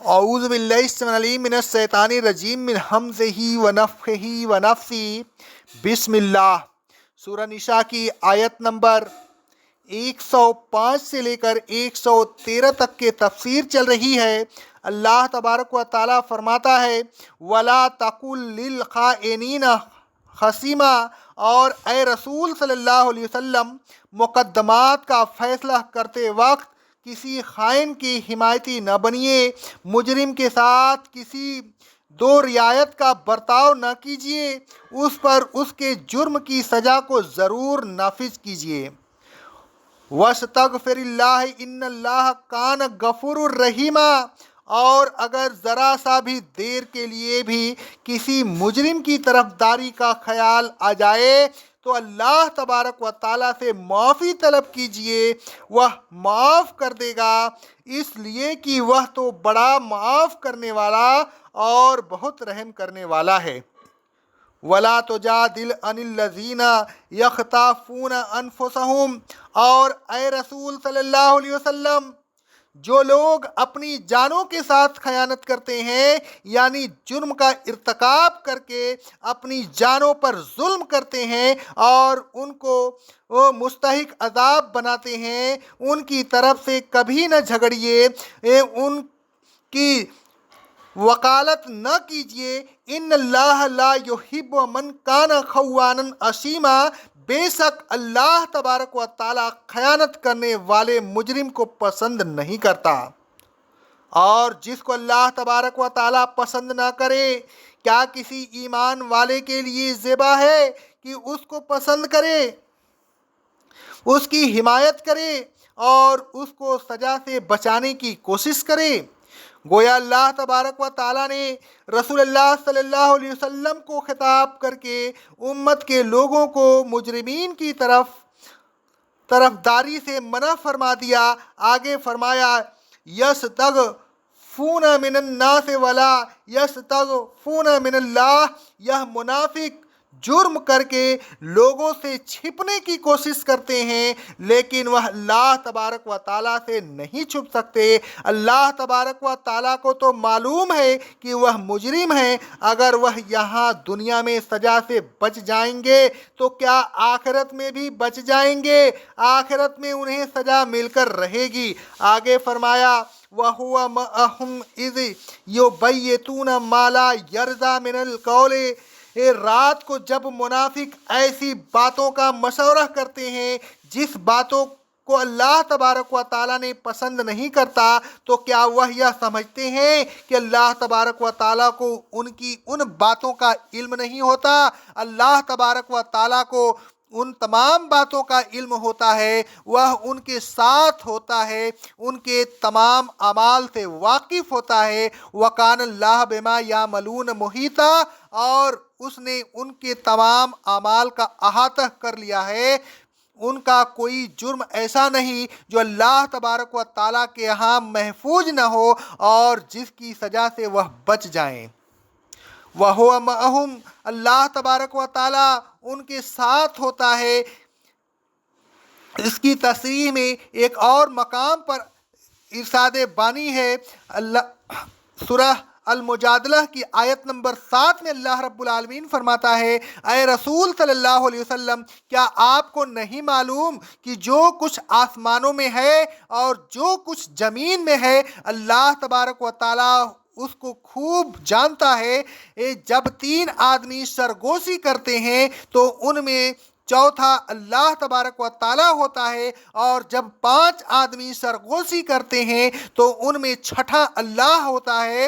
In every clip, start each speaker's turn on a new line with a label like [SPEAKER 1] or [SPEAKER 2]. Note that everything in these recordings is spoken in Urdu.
[SPEAKER 1] اعوذ باللہ السمیع العلیم من الشیطان الرجیم من ہمزہ ونفخہ ونفثہ۔ بسم اللہ۔ سورہ نساء کی آیت نمبر 105 سے لے کر 113 تک کے تفسیر چل رہی ہے۔ اللہ تبارک و تعالیٰ فرماتا ہے وَلَا تَقُل لِّلْخَائِنِينَ خَصِيمًا، اور اے رسول صلی اللہ علیہ وسلم مقدمات کا فیصلہ کرتے وقت کسی خائن کی حمایتی نہ بنیے، مجرم کے ساتھ کسی دو رعایت کا برتاؤ نہ کیجیے، اس پر اس کے جرم کی سزا کو ضرور نافذ کیجیے۔ وَاسْتَغْفِرِ اللَّهَ إِنَّ اللَّهَ كَانَ غَفُورًا رَحِيمًا، اور اگر ذرا سا بھی دیر کے لیے بھی کسی مجرم کی طرفداری کا خیال آ جائے تو اللہ تبارک و تعالیٰ سے معافی طلب کیجئے، وہ معاف کر دے گا، اس لیے کہ وہ تو بڑا معاف کرنے والا اور بہت رحم کرنے والا ہے۔ وَلَا تُجَادِلْ عَنِ الَّذِينَ يَخْتَانُونَ أَنفُسَهُمْ، اور اے رسول صلی اللہ علیہ وسلم جو لوگ اپنی جانوں کے ساتھ خیانت کرتے ہیں، یعنی جرم کا ارتکاب کر کے اپنی جانوں پر ظلم کرتے ہیں اور ان کو مستحق عذاب بناتے ہیں، ان کی طرف سے کبھی نہ جھگڑیے، ان کی وکالت نہ کیجیے۔ ان اللہ لا یحب من کان خوانا اثیما، بے شک اللہ تبارک و تعالیٰ خیانت کرنے والے مجرم کو پسند نہیں کرتا۔ اور جس کو اللہ تبارک و تعالیٰ پسند نہ کرے، کیا کسی ایمان والے کے لیے زیبا ہے کہ اس کو پسند کرے، اس کی حمایت کرے اور اس کو سزا سے بچانے کی کوشش کرے؟ گویا اللہ تبارک و تعالیٰ نے رسول اللہ صلی اللہ علیہ وسلم کو خطاب کر کے امت کے لوگوں کو مجرمین کی طرفداری سے منع فرما دیا۔ آگے فرمایا یستغفون من الناس ولا یستغفون من اللہ، یہ منافق جرم کر کے لوگوں سے چھپنے کی کوشش کرتے ہیں لیکن وہ اللہ تبارک و تعالیٰ سے نہیں چھپ سکتے۔ اللہ تبارک و تعالیٰ کو تو معلوم ہے کہ وہ مجرم ہیں، اگر وہ یہاں دنیا میں سزا سے بچ جائیں گے تو کیا آخرت میں بھی بچ جائیں گے؟ آخرت میں انہیں سزا مل کر رہے گی۔ آگے فرمایا وَهُوَ مَعَهُمْ إِذْ يُبَيِّتُونَ مَا لَا يَرْضَىٰ مِنَ الْقَوْلِ، رات کو جب منافق ایسی باتوں کا مشورہ کرتے ہیں جس باتوں کو اللہ تبارک و تعالیٰ نے پسند نہیں کرتا، تو کیا وہ یہ سمجھتے ہیں کہ اللہ تبارک و تعالیٰ کو ان کی ان باتوں کا علم نہیں ہوتا؟ اللہ تبارک و تعالیٰ کو ان تمام باتوں کا علم ہوتا ہے، وہ ان کے ساتھ ہوتا ہے، ان کے تمام اعمال سے واقف ہوتا ہے۔ وَكَانَ اللَّهُ بِمَا يَعْمَلُونَ مُحِيطًا، اور اس نے ان کے تمام اعمال کا احاطہ کر لیا ہے۔ ان کا کوئی جرم ایسا نہیں جو اللہ تبارک و تعالیٰ کے ہاں محفوظ نہ ہو اور جس کی سزا سے وہ بچ جائیں۔ وَهُوَ مَعَهُمْ، اللہ تبارک و تعالیٰ ان کے ساتھ ہوتا ہے۔ اس کی تصریح میں ایک اور مقام پر ارشاد بانی ہے، سورہ المجادلہ کی آیت نمبر 7 میں اللہ رب العالمین فرماتا ہے اے رسول صلی اللہ علیہ وسلم کیا آپ کو نہیں معلوم کہ جو کچھ آسمانوں میں ہے اور جو کچھ زمین میں ہے اللہ تبارک و تعالیٰ اس کو خوب جانتا ہے۔ جب 3 آدمی سرگوشی کرتے ہیں تو ان میں چوتھا اللہ تبارک و تعالیٰ ہوتا ہے، اور جب 5 آدمی سرگوشی کرتے ہیں تو ان میں چھٹا اللہ ہوتا ہے۔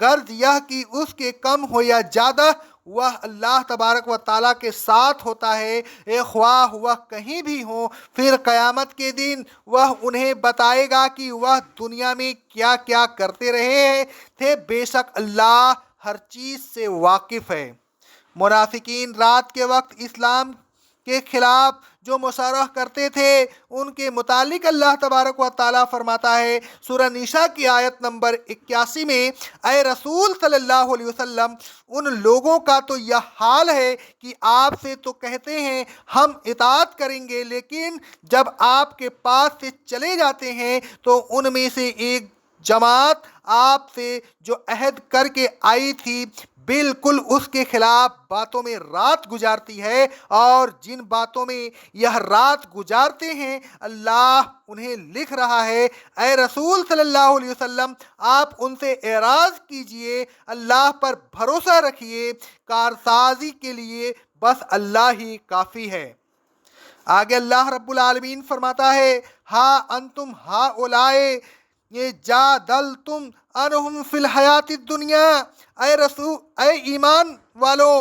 [SPEAKER 1] غرض یہ کہ اس کے کم ہو یا زیادہ وہ اللہ تبارک و تعالیٰ کے ساتھ ہوتا ہے، خواہ وہ کہیں بھی ہوں۔ پھر قیامت کے دن وہ انہیں بتائے گا کہ وہ دنیا میں کیا کیا کرتے رہے تھے، بے شک اللہ ہر چیز سے واقف ہے۔ منافقین رات کے وقت اسلام کے خلاف جو مشورہ کرتے تھے ان کے متعلق اللہ تبارک و تعالیٰ فرماتا ہے سورہ نساء کی آیت نمبر 81 میں اے رسول صلی اللہ علیہ وسلم ان لوگوں کا تو یہ حال ہے کہ آپ سے تو کہتے ہیں ہم اطاعت کریں گے، لیکن جب آپ کے پاس سے چلے جاتے ہیں تو ان میں سے ایک جماعت آپ سے جو عہد کر کے آئی تھی بالکل اس کے خلاف باتوں میں رات گزارتی ہے، اور جن باتوں میں یہ رات گزارتے ہیں اللہ انہیں لکھ رہا ہے۔ اے رسول صلی اللہ علیہ وسلم، آپ ان سے اعراض کیجئے، اللہ پر بھروسہ رکھیے، کارسازی کے لیے بس اللہ ہی کافی ہے۔ آگے اللہ رب العالمین فرماتا ہے، ہا انتم ہا اولائے یہ جادلتم انہم فی الحیات الدنیا، اے رسول، اے ایمان والو،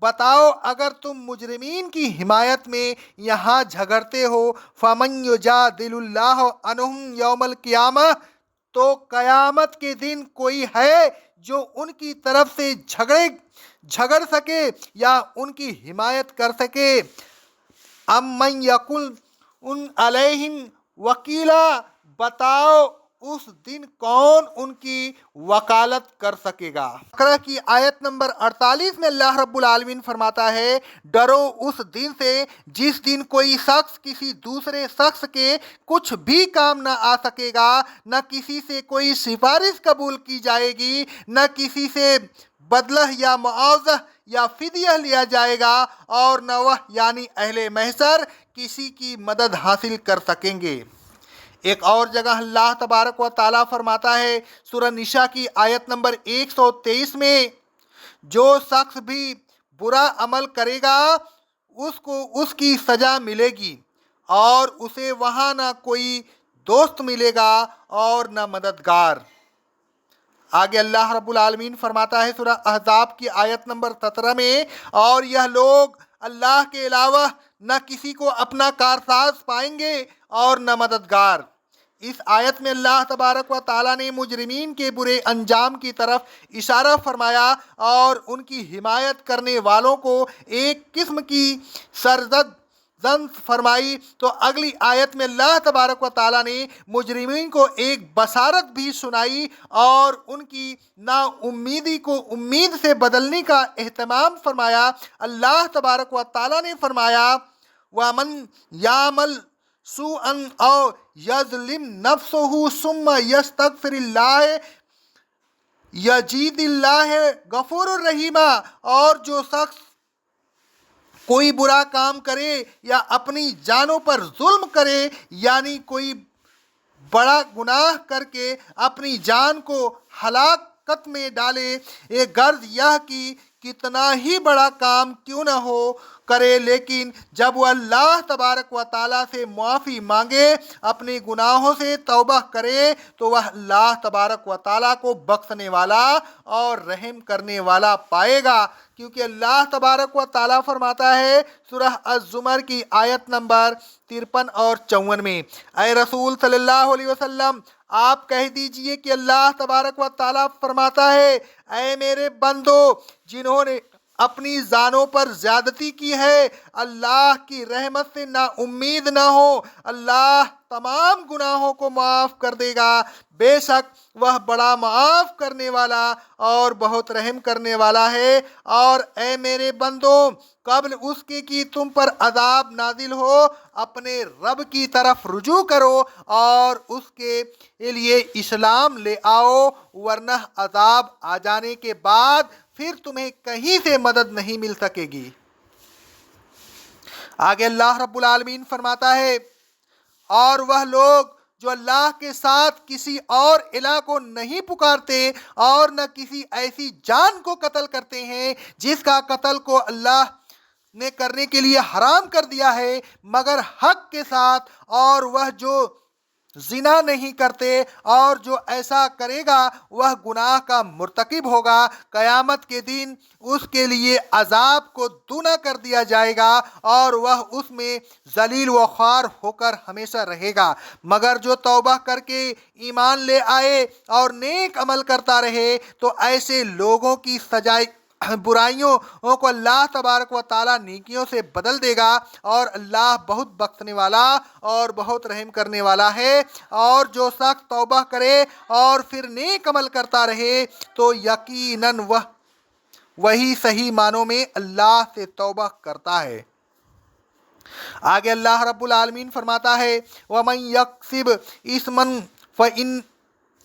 [SPEAKER 1] بتاؤ اگر تم مجرمین کی حمایت میں یہاں جھگڑتے ہو، فمن یجادل اللہ عنہم یوم القیامہ، تو قیامت کے دن کوئی ہے جو ان کی طرف سے جھگڑ سکے یا ان کی حمایت کر سکے؟ امن یقل ان علیہم وکیلا، بتاؤ اس دن کون ان کی وکالت کر سکے گا؟ بقرہ کی آیت نمبر 48 میں اللہ رب العالمین فرماتا ہے، ڈرو اس دن سے جس دن کوئی شخص کسی دوسرے شخص کے کچھ بھی کام نہ آ سکے گا، نہ کسی سے کوئی سفارش قبول کی جائے گی، نہ کسی سے بدلہ یا معاوضہ یا فدیہ لیا جائے گا، اور نہ وہ یعنی اہل محشر کسی کی مدد حاصل کر سکیں گے۔ ایک اور جگہ اللہ تبارک و تعالیٰ فرماتا ہے سورہ نساء کی آیت نمبر 123 میں، جو شخص بھی برا عمل کرے گا اس کو اس کی سزا ملے گی، اور اسے وہاں نہ کوئی دوست ملے گا اور نہ مددگار۔ آگے اللہ رب العالمین فرماتا ہے سورہ احزاب کی آیت نمبر 17 میں، اور یہ لوگ اللہ کے علاوہ نہ کسی کو اپنا کارساز پائیں گے اور نہ مددگار۔ اس آیت میں اللہ تبارک و تعالیٰ نے مجرمین کے برے انجام کی طرف اشارہ فرمایا اور ان کی حمایت کرنے والوں کو ایک قسم کی سرزد زن فرمائی، تو اگلی آیت میں اللہ تبارک و تعالیٰ نے مجرمین کو ایک بشارت بھی سنائی اور ان کی نا امیدی کو امید سے بدلنے کا اہتمام فرمایا۔ اللہ تبارک و تعالیٰ نے فرمایا، وَمَنْ يَعْمَلْ سُوءًا أَوْ يَظْلِمْ نَفْسَهُ ثُمَّ يَسْتَغْفِرِ اللَّهَ يَجِدِ اللَّهَ غَفُورًا رَحِيمًا، اور جو شخص کوئی برا کام کرے یا اپنی جانوں پر ظلم کرے، یعنی کوئی بڑا گناہ کر کے اپنی جان کو ہلاکت میں ڈالے، یہ غرض یہ کہ کتنا ہی بڑا کام کیوں نہ ہو کرے، لیکن جب وہ اللہ تبارک و تعالیٰ سے معافی مانگے، اپنے گناہوں سے توبہ کرے، تو وہ اللہ تبارک و تعالیٰ کو بخشنے والا اور رحم کرنے والا پائے گا، کیونکہ اللہ تبارک و تعالیٰ فرماتا ہے سورہ الزمر کی آیت نمبر 53 اور 54 میں، اے رسول صلی اللہ علیہ وسلم، آپ کہہ دیجئے کہ اللہ تبارک و تعالیٰ فرماتا ہے، اے میرے بندو، جنہوں نے اپنی جانوں پر زیادتی کی ہے، اللہ کی رحمت سے نا امید نہ ہو، اللہ تمام گناہوں کو معاف کر دے گا، بے شک وہ بڑا معاف کرنے والا اور بہت رحم کرنے والا ہے۔ اور اے میرے بندو، قبل اس کے کہ تم پر عذاب نازل ہو، اپنے رب کی طرف رجوع کرو اور اس کے لیے اسلام لے آؤ، ورنہ عذاب آ جانے کے بعد پھر تمہیں کہیں سے مدد نہیں مل سکے گی۔ آگے اللہ رب العالمین فرماتا ہے، اور وہ لوگ جو اللہ کے ساتھ کسی اور الہ کو نہیں پکارتے اور نہ کسی ایسی جان کو قتل کرتے ہیں جس کا قتل کو اللہ نے کرنے کے لیے حرام کر دیا ہے مگر حق کے ساتھ، اور وہ جو زنا نہیں کرتے، اور جو ایسا کرے گا وہ گناہ کا مرتکب ہوگا، قیامت کے دن اس کے لیے عذاب کو دونا کر دیا جائے گا اور وہ اس میں ذلیل و خوار ہو کر ہمیشہ رہے گا، مگر جو توبہ کر کے ایمان لے آئے اور نیک عمل کرتا رہے تو ایسے لوگوں کی سزائے برائیوں کو اللہ تبارک و تعالیٰ نیکیوں سے بدل دے گا، اور اللہ بہت بخشنے والا اور بہت رحم کرنے والا ہے۔ اور جو شخص توبہ کرے اور پھر نیک عمل کرتا رہے تو یقیناً وہی صحیح معنوں میں اللہ سے توبہ کرتا ہے۔ آگے اللہ رب العالمین فرماتا ہے، وَمَن يَكْسِبْ إِثْمًا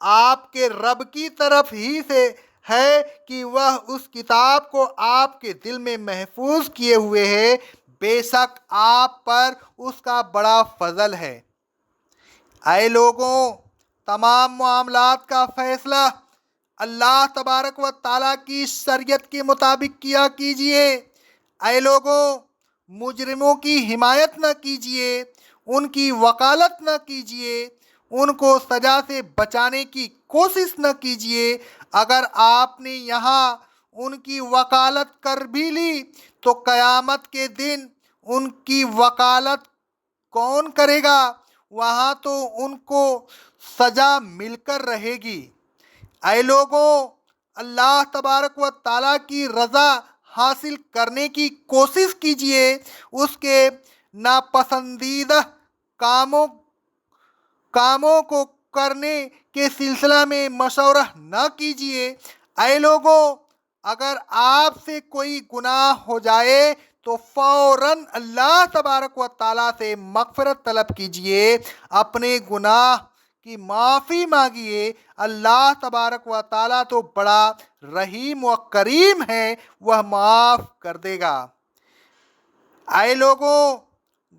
[SPEAKER 1] آپ کے رب کی طرف ہی سے ہے کہ وہ اس کتاب کو آپ کے دل میں محفوظ کیے ہوئے ہے۔ بے شک آپ پر اس کا بڑا فضل ہے۔ اے لوگوں، تمام معاملات کا فیصلہ اللہ تبارک و تعالیٰ کی شریعت کے مطابق کیا کیجئے۔ اے لوگوں، مجرموں کی حمایت نہ کیجئے، ان کی وکالت نہ کیجئے، ان کو سزا سے بچانے کی کوشش نہ کیجئے۔ اگر آپ نے یہاں ان کی وکالت کر بھی لی تو قیامت کے دن ان کی وکالت کون کرے گا؟ وہاں تو ان کو سزا مل کر رہے گی۔ اے لوگوں، اللہ تبارک و تعالیٰ کی رضا حاصل کرنے کی کوشش کیجئے، اس کے ناپسندیدہ کاموں کو کرنے کے سلسلہ میں مشورہ نہ کیجئے۔ اے لوگوں، اگر آپ سے کوئی گناہ ہو جائے تو فوراً اللہ تبارک و تعالیٰ سے مغفرت طلب کیجئے، اپنے گناہ کی معافی مانگیے۔ اللہ تبارک و تعالیٰ تو بڑا رحیم و کریم ہے، وہ معاف کر دے گا۔ اے لوگوں،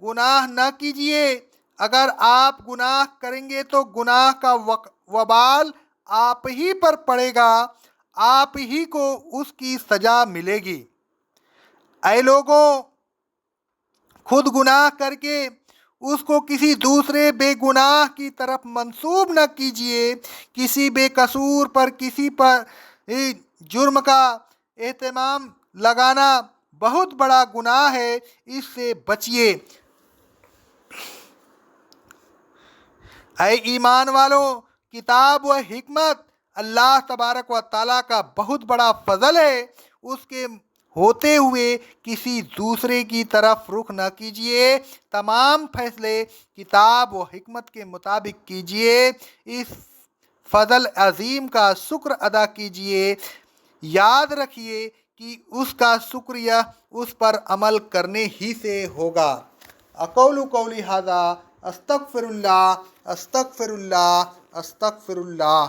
[SPEAKER 1] گناہ نہ کیجئے۔ اگر آپ گناہ کریں گے تو گناہ کا وبال آپ ہی پر پڑے گا، آپ ہی کو اس کی سزا ملے گی۔ اے لوگوں، خود گناہ کر کے اس کو کسی دوسرے بے گناہ کی طرف منسوب نہ کیجئے۔ کسی بے قصور پر کسی پر جرم کا اہتمام لگانا بہت بڑا گناہ ہے، اس سے بچیے۔ اے ایمان والوں، کتاب و حکمت اللہ تبارک و تعالیٰ کا بہت بڑا فضل ہے، اس کے ہوتے ہوئے کسی دوسرے کی طرف رخ نہ کیجیے۔ تمام فیصلے کتاب و حکمت کے مطابق کیجیے۔ اس فضل عظیم کا شکر ادا کیجیے۔ یاد رکھیے کہ اس کا شکریہ اس پر عمل کرنے ہی سے ہوگا۔ اقول قولی ھذا، استغفر اللہ، استغفر اللہ، استغفر اللہ۔